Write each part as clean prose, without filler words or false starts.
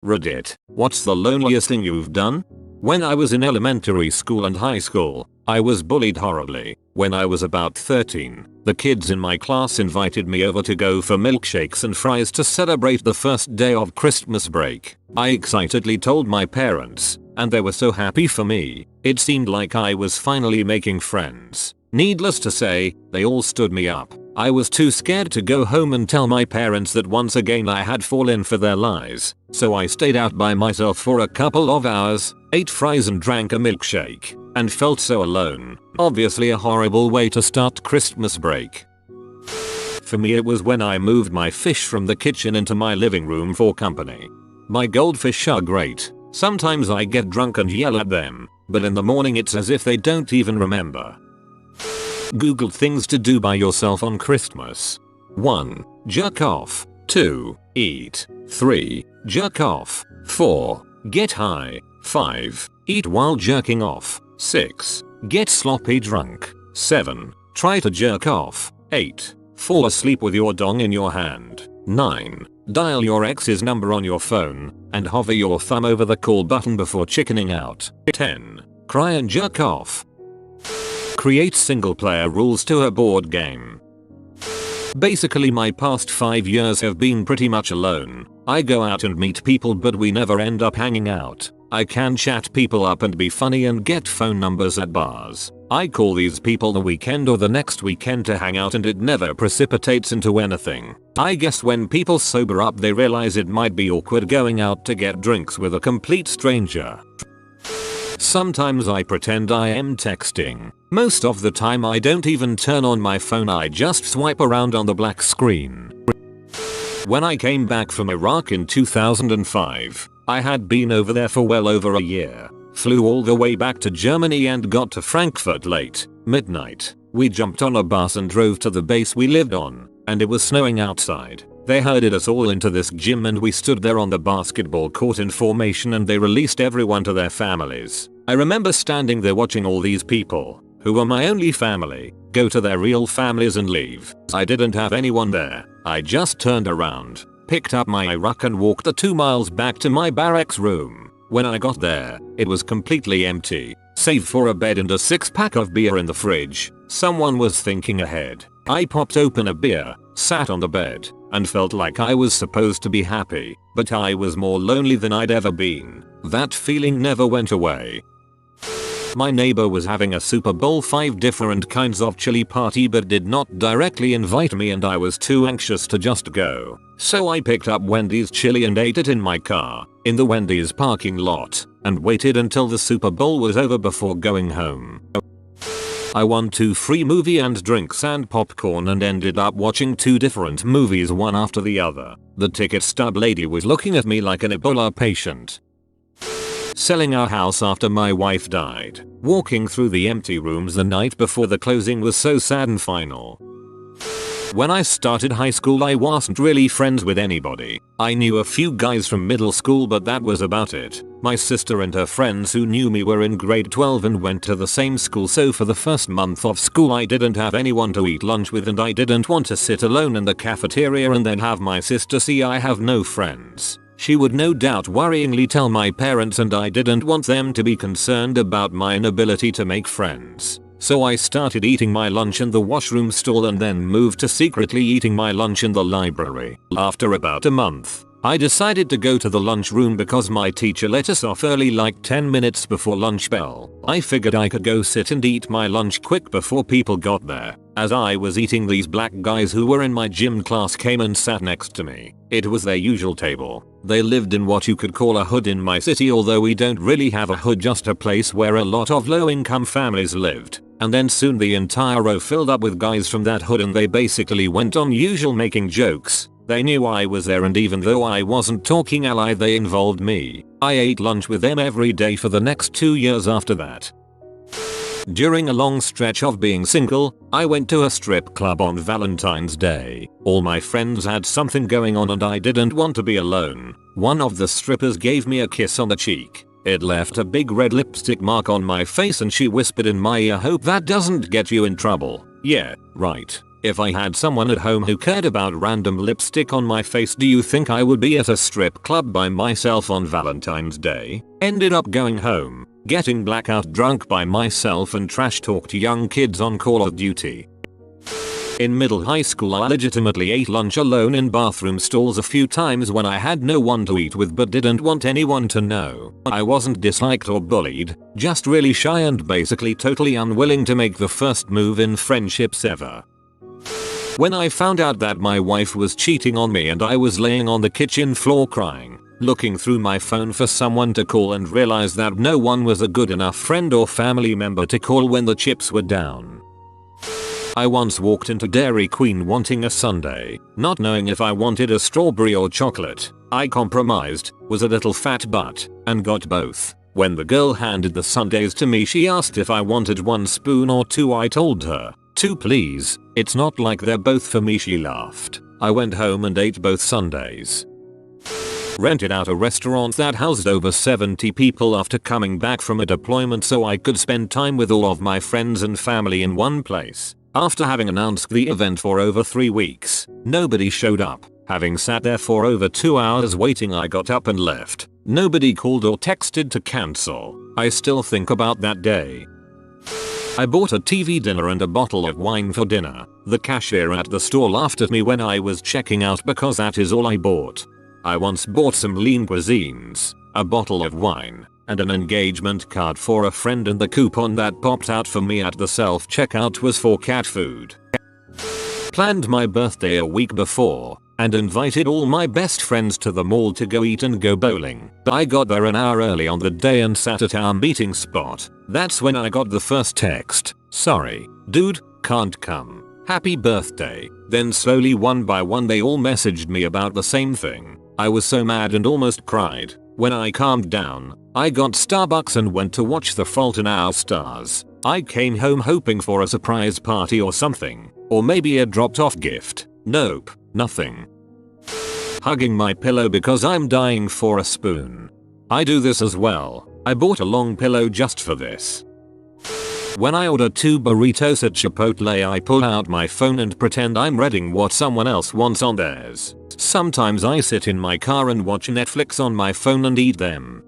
Reddit, what's the loneliest thing you've done? When I was in elementary school and high school, I was bullied horribly. When I was about 13, the kids in my class invited me over to go for milkshakes and fries to celebrate the first day of Christmas break. I excitedly told my parents, and they were so happy for me. It seemed like I was finally making friends. Needless to say, they all stood me up. I was too scared to go home and tell my parents that once again I had fallen for their lies, so I stayed out by myself for a couple of hours, ate fries and drank a milkshake, and felt so alone. Obviously a horrible way to start Christmas break. For me it was when I moved my fish from the kitchen into my living room for company. My goldfish are great. Sometimes I get drunk and yell at them, but in the morning it's as if they don't even remember. Google things to do by yourself on Christmas. 1. Jerk off. 2. Eat. 3. Jerk off. 4. Get high. 5. Eat while jerking off. 6. Get sloppy drunk. 7. Try to jerk off. 8. Fall asleep with your dong in your hand. 9. Dial your ex's number on your phone and hover your thumb over the call button before chickening out. 10. Cry and jerk off. Create single player rules to a board game. Basically my past 5 years have been pretty much alone. I go out and meet people but we never end up hanging out. I can chat people up and be funny and get phone numbers at bars. I call these people the weekend or the next weekend to hang out and it never precipitates into anything. I guess when people sober up they realize it might be awkward going out to get drinks with a complete stranger. Sometimes I pretend I am texting. Most of the time I don't even turn on my phone, I just swipe around on the black screen. When I came back from Iraq in 2005, I had been over there for well over a year. Flew all the way back to Germany and got to Frankfurt late, midnight. We jumped on a bus and drove to the base we lived on, and it was snowing outside. They herded us all into this gym and we stood there on the basketball court in formation and they released everyone to their families. I remember standing there watching all these people, who were my only family, go to their real families and leave. I didn't have anyone there. I just turned around, picked up my ruck and walked the 2 miles back to my barracks room. When I got there, it was completely empty, save for a bed and a 6-pack of beer in the fridge. Someone was thinking ahead. I popped open a beer, sat on the bed, and felt like I was supposed to be happy, but I was more lonely than I'd ever been. That feeling never went away. My neighbor was having a Super Bowl 5 different kinds of chili party but did not directly invite me and I was too anxious to just go. So I picked up Wendy's chili and ate it in my car, in the Wendy's parking lot, and waited until the Super Bowl was over before going home. I won 2 free movie and drinks and popcorn and ended up watching 2 different movies one after the other. The ticket stub lady was looking at me like an Ebola patient. Selling our house after my wife died. Walking through the empty rooms the night before the closing was so sad and final. When I started high school I wasn't really friends with anybody. I knew a few guys from middle school but that was about it. My sister and her friends who knew me were in grade 12 and went to the same school, so for the first month of school I didn't have anyone to eat lunch with and I didn't want to sit alone in the cafeteria and then have my sister see I have no friends. She would no doubt worryingly tell my parents and I didn't want them to be concerned about my inability to make friends. So I started eating my lunch in the washroom stall and then moved to secretly eating my lunch in the library. After about a month, I decided to go to the lunchroom because my teacher let us off early, like 10 minutes before lunch bell. I figured I could go sit and eat my lunch quick before people got there. As I was eating, these black guys who were in my gym class came and sat next to me. It was their usual table. They lived in what you could call a hood in my city, although we don't really have a hood, just a place where a lot of low-income families lived. And then soon the entire row filled up with guys from that hood and they basically went on usual making jokes. They knew I was there and even though I wasn't talking ally they involved me. I ate lunch with them every day for the next 2 years after that. During a long stretch of being single, I went to a strip club on Valentine's Day. All my friends had something going on and I didn't want to be alone. One of the strippers gave me a kiss on the cheek. It left a big red lipstick mark on my face and she whispered in my ear, "Hope that doesn't get you in trouble." Yeah, right. If I had someone at home who cared about random lipstick on my face, do you think I would be at a strip club by myself on Valentine's Day? Ended up going home, getting blackout drunk by myself and trash talked young kids on Call of Duty. In middle high school I legitimately ate lunch alone in bathroom stalls a few times when I had no one to eat with but didn't want anyone to know. I wasn't disliked or bullied, just really shy and basically totally unwilling to make the first move in friendships ever. When I found out that my wife was cheating on me and I was laying on the kitchen floor crying, looking through my phone for someone to call and realized that no one was a good enough friend or family member to call when the chips were down. I once walked into Dairy Queen wanting a sundae, not knowing if I wanted a strawberry or chocolate. I compromised, was a little fat butt, and got both. When the girl handed the sundaes to me she asked if I wanted 1 spoon or 2. I told her, 2 please, it's not like they're both for me. She laughed. I went home and ate both sundaes. Rented out a restaurant that housed over 70 people after coming back from a deployment so I could spend time with all of my friends and family in one place. After having announced the event for over 3 weeks, nobody showed up. Having sat there for over 2 hours waiting, I got up and left. Nobody called or texted to cancel. I still think about that day. I bought a TV dinner and a bottle of wine for dinner. The cashier at the store laughed at me when I was checking out because that is all I bought. I once bought some lean cuisines, a bottle of wine, and an engagement card for a friend, and the coupon that popped out for me at the self-checkout was for cat food. Planned my birthday a week before and invited all my best friends to the mall to go eat and go bowling. I got there an hour early on the day and sat at our meeting spot. That's when I got the first text. Sorry, dude, can't come. Happy birthday. Then slowly one by one they all messaged me about the same thing. I was so mad and almost cried. When I calmed down, I got Starbucks and went to watch The Fault in Our Stars. I came home hoping for a surprise party or something, or maybe a dropped off gift. Nope, nothing. Hugging my pillow because I'm dying for a spoon. I do this as well. I bought a long pillow just for this. When I order 2 burritos at Chipotle I pull out my phone and pretend I'm reading what someone else wants on theirs. Sometimes I sit in my car and watch Netflix on my phone and eat them.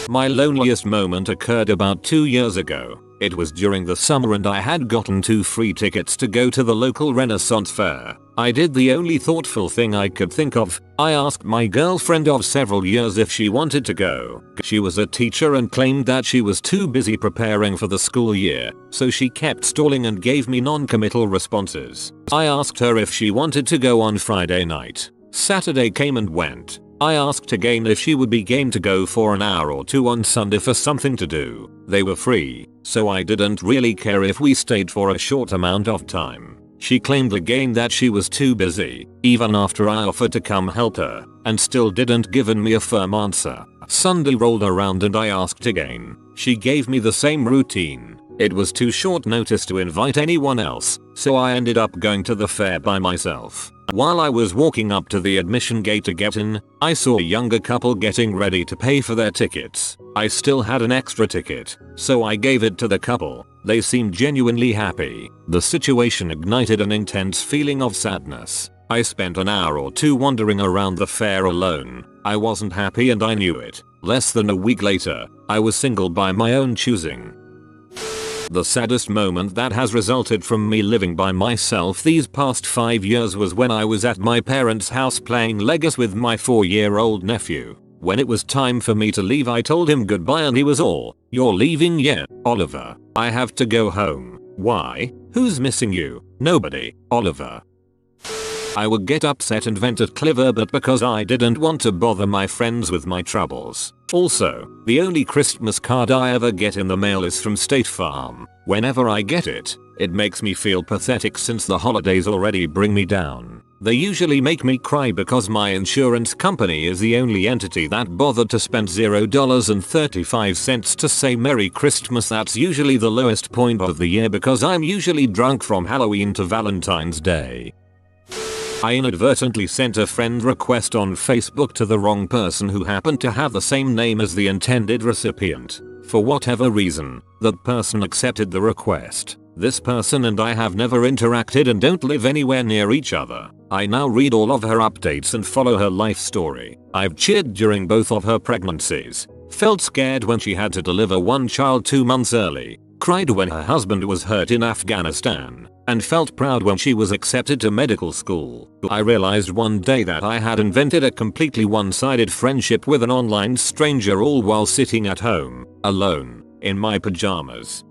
My loneliest moment occurred about 2 years ago. It was during the summer and I had gotten 2 free tickets to go to the local Renaissance fair. I did the only thoughtful thing I could think of. I asked my girlfriend of several years if she wanted to go. She was a teacher and claimed that she was too busy preparing for the school year, so she kept stalling and gave me non-committal responses. I asked her if she wanted to go on Friday night. Saturday came and went. I asked again if she would be game to go for an hour or 2 on Sunday for something to do. They were free, so I didn't really care if we stayed for a short amount of time. She claimed again that she was too busy, even after I offered to come help her, and still didn't give me a firm answer. Sunday rolled around and I asked again. She gave me the same routine. It was too short notice to invite anyone else, so I ended up going to the fair by myself. While I was walking up to the admission gate to get in, I saw a younger couple getting ready to pay for their tickets. I still had an extra ticket, so I gave it to the couple. They seemed genuinely happy. The situation ignited an intense feeling of sadness. I spent an hour or 2 wandering around the fair alone. I wasn't happy and I knew it. Less than a week later, I was single by my own choosing. The saddest moment that has resulted from me living by myself these past 5 years was when I was at my parents' house playing Legos with my 4-year-old nephew. When it was time for me to leave I told him goodbye and he was all, "You're leaving? Yeah, Oliver. I have to go home." "Why? Who's missing you?" "Nobody, Oliver." I would get upset and vent at Cliver, but because I didn't want to bother my friends with my troubles. Also, the only Christmas card I ever get in the mail is from State Farm. Whenever I get it, it makes me feel pathetic since the holidays already bring me down. They usually make me cry because my insurance company is the only entity that bothered to spend $0.35 to say Merry Christmas. That's usually the lowest point of the year because I'm usually drunk from Halloween to Valentine's Day. I inadvertently sent a friend request on Facebook to the wrong person who happened to have the same name as the intended recipient. For whatever reason, that person accepted the request. This person and I have never interacted and don't live anywhere near each other. I now read all of her updates and follow her life story. I've cheered during both of her pregnancies. Felt scared when she had to deliver one child 2 months early. Cried when her husband was hurt in Afghanistan. And felt proud when she was accepted to medical school. I realized one day that I had invented a completely one-sided friendship with an online stranger, all while sitting at home, alone, in my pajamas.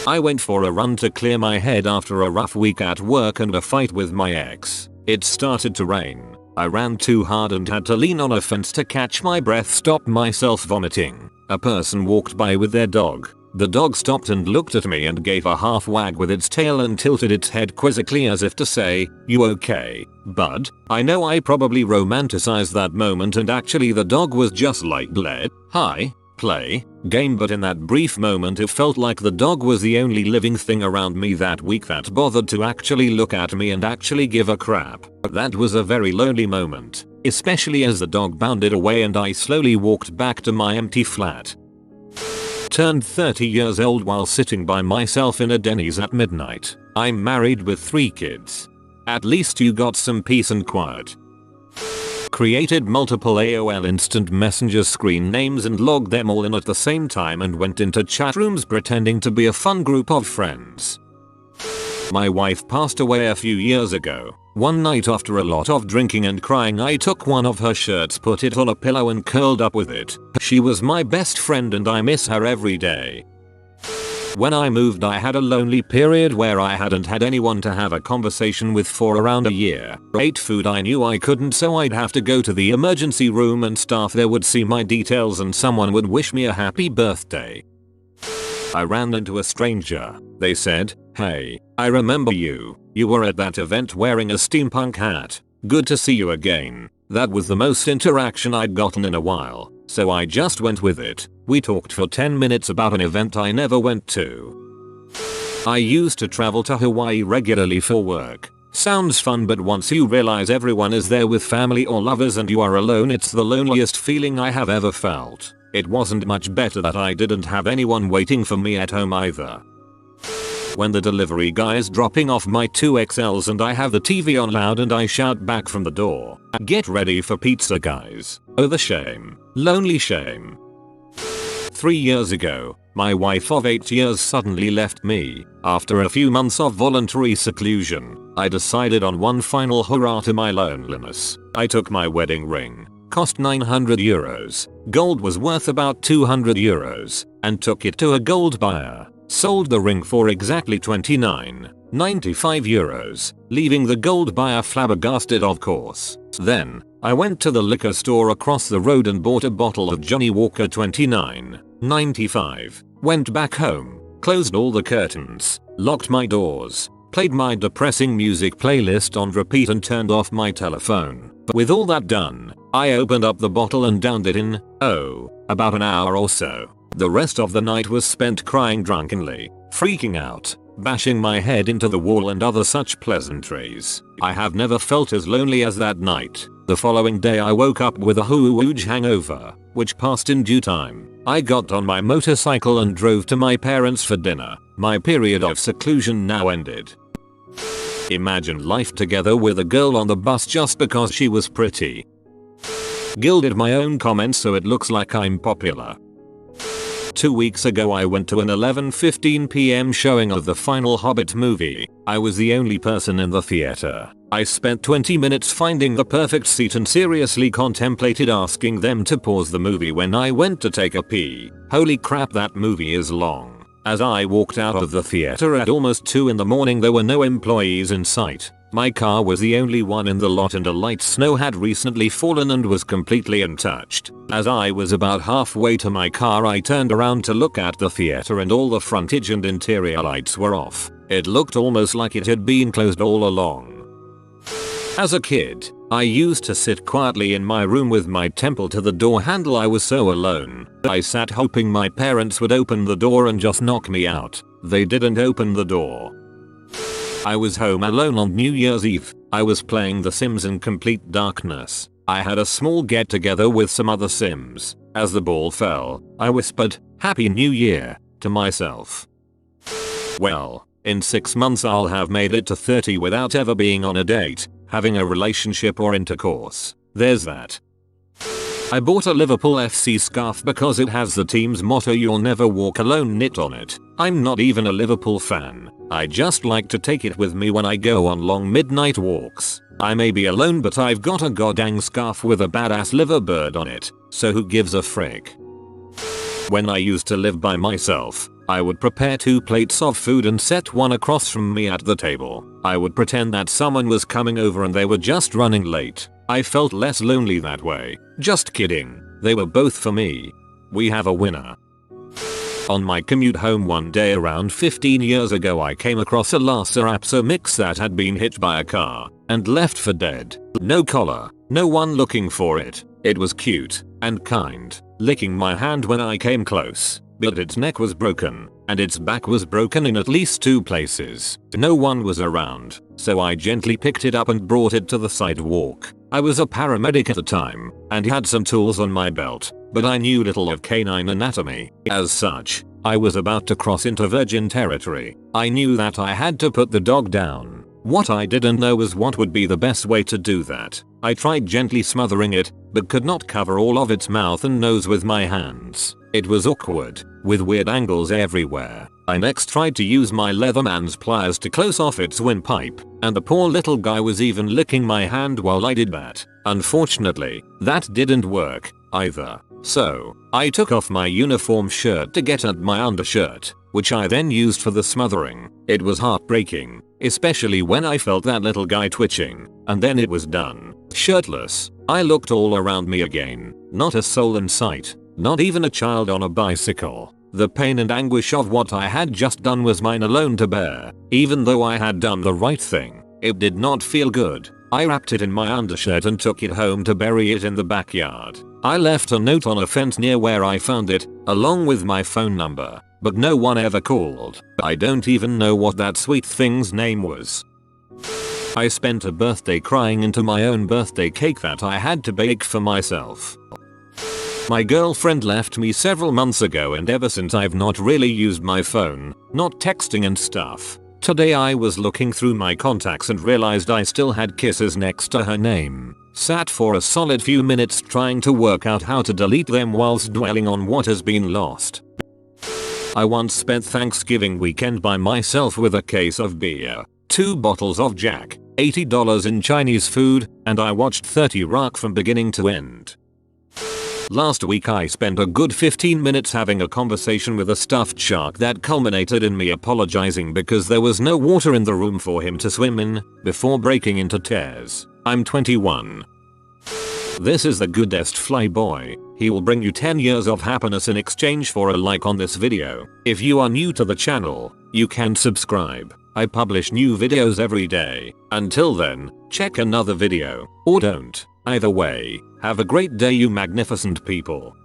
I went for a run to clear my head after a rough week at work and a fight with my ex. It started to rain. I ran too hard and had to lean on a fence to catch my breath, stop myself vomiting. A person walked by with their dog. The dog stopped and looked at me and gave a half wag with its tail and tilted its head quizzically as if to say, "You okay, bud?" I know I probably romanticized that moment and actually the dog was just like bled, hi, play, game, but in that brief moment it felt like the dog was the only living thing around me that week that bothered to actually look at me and actually give a crap. That was a very lonely moment, especially as the dog bounded away and I slowly walked back to my empty flat. Turned 30 years old while sitting by myself in a Denny's at midnight. I'm married with 3 kids. At least you got some peace and quiet. Created multiple AOL Instant Messenger screen names and logged them all in at the same time and went into chat rooms pretending to be a fun group of friends. My wife passed away a few years ago. One night after a lot of drinking and crying, I took one of her shirts, put it on a pillow and curled up with it. She was my best friend and I miss her every day. When I moved, I had a lonely period where I hadn't had anyone to have a conversation with for around a year. Ate food I knew I couldn't, so I'd have to go to the emergency room and staff there would see my details and someone would wish me a happy birthday. I ran into a stranger. They said, "Hey, I remember you. You were at that event wearing a steampunk hat. Good to see you again." That was the most interaction I'd gotten in a while, so I just went with it. We talked for 10 minutes about an event I never went to. I used to travel to Hawaii regularly for work. Sounds fun, but once you realize everyone is there with family or lovers and you are alone, it's the loneliest feeling I have ever felt. It wasn't much better that I didn't have anyone waiting for me at home either. When the delivery guy is dropping off my 2XLs and I have the TV on loud and I shout back from the door, "Get ready for pizza, guys." Oh, the shame. Lonely shame. 3 years ago, my wife of 8 years suddenly left me. After a few months of voluntary seclusion, I decided on one final hurrah to my loneliness. I took my wedding ring. Cost €900. Gold was worth about €200 and took it to a gold buyer. Sold the ring for exactly €29.95, leaving the gold buyer flabbergasted, of course. Then, I went to the liquor store across the road and bought a bottle of Johnny Walker $29.95. Went back home, closed all the curtains, locked my doors, played my depressing music playlist on repeat and turned off my telephone. But with all that done, I opened up the bottle and downed it in, about an hour or so. The rest of the night was spent crying drunkenly, freaking out, bashing my head into the wall and other such pleasantries. I have never felt as lonely as that night. The following day I woke up with a huge hangover, which passed in due time. I got on my motorcycle and drove to my parents for dinner. My period of seclusion now ended. Imagine life together with a girl on the bus just because she was pretty. Gilded my own comments so it looks like I'm popular. 2 weeks ago I went to an 11:15 p.m. showing of the final Hobbit movie. I was the only person in the theater. I spent 20 minutes finding the perfect seat and seriously contemplated asking them to pause the movie when I went to take a pee. Holy crap, that movie is long. As I walked out of the theater at almost 2 in the morning, there were no employees in sight. My car was the only one in the lot and a light snow had recently fallen and was completely untouched. As I was about halfway to my car, I turned around to look at the theater and all the frontage and interior lights were off. It looked almost like it had been closed all along. As a kid, I used to sit quietly in my room with my temple to the door handle. I was so alone. I sat hoping my parents would open the door and just knock me out. They didn't open the door. I was home alone on New Year's Eve. I was playing The Sims in complete darkness. I had a small get together with some other Sims. As the ball fell, I whispered, "Happy New Year," to myself. Well, in 6 months I'll have made it to 30 without ever being on a date, having a relationship or intercourse. There's that. I bought a Liverpool FC scarf because it has the team's motto "You'll never walk alone" knit on it. I'm not even a Liverpool fan. I just like to take it with me when I go on long midnight walks. I may be alone, but I've got a goddamn scarf with a badass liver bird on it, so who gives a frick? When I used to live by myself, I would prepare 2 plates of food and set one across from me at the table. I would pretend that someone was coming over and they were just running late. I felt less lonely that way. Just kidding. They were both for me. We have a winner. On my commute home one day around 15 years ago, I came across a Lhasa Apso mix that had been hit by a car and left for dead. No collar, no one looking for it. It was cute and kind, licking my hand when I came close, but its neck was broken and its back was broken in at least 2 places. No one was around, so I gently picked it up and brought it to the sidewalk. I was a paramedic at the time and had some tools on my belt, but I knew little of canine anatomy. As such, I was about to cross into virgin territory. I knew that I had to put the dog down. What I didn't know was what would be the best way to do that. I tried gently smothering it, but could not cover all of its mouth and nose with my hands. It was awkward, with weird angles everywhere. I next tried to use my Leatherman's pliers to close off its windpipe, and the poor little guy was even licking my hand while I did that. Unfortunately, that didn't work either. So, I took off my uniform shirt to get at my undershirt, which I then used for the smothering. It was heartbreaking, especially when I felt that little guy twitching, and then it was done. Shirtless, I looked all around me again. Not a soul in sight, not even a child on a bicycle. The pain and anguish of what I had just done was mine alone to bear. Even though I had done the right thing, it did not feel good. I wrapped it in my undershirt and took it home to bury it in the backyard. I left a note on a fence near where I found it, along with my phone number, but no one ever called. I don't even know what that sweet thing's name was. I spent a birthday crying into my own birthday cake that I had to bake for myself. My girlfriend left me several months ago, and ever since I've not really used my phone, not texting and stuff. Today I was looking through my contacts and realized I still had kisses next to her name. Sat for a solid few minutes trying to work out how to delete them whilst dwelling on what has been lost. I once spent Thanksgiving weekend by myself with a case of beer, 2 bottles of Jack, $80 in Chinese food, and I watched 30 Rock from beginning to end. Last week I spent a good 15 minutes having a conversation with a stuffed shark that culminated in me apologizing because there was no water in the room for him to swim in, before breaking into tears. I'm 21. This is the goodest flyboy. He will bring you 10 years of happiness in exchange for a like on this video. If you are new to the channel, you can subscribe. I publish new videos every day. Until then, check another video, or don't. Either way, have a great day, you magnificent people.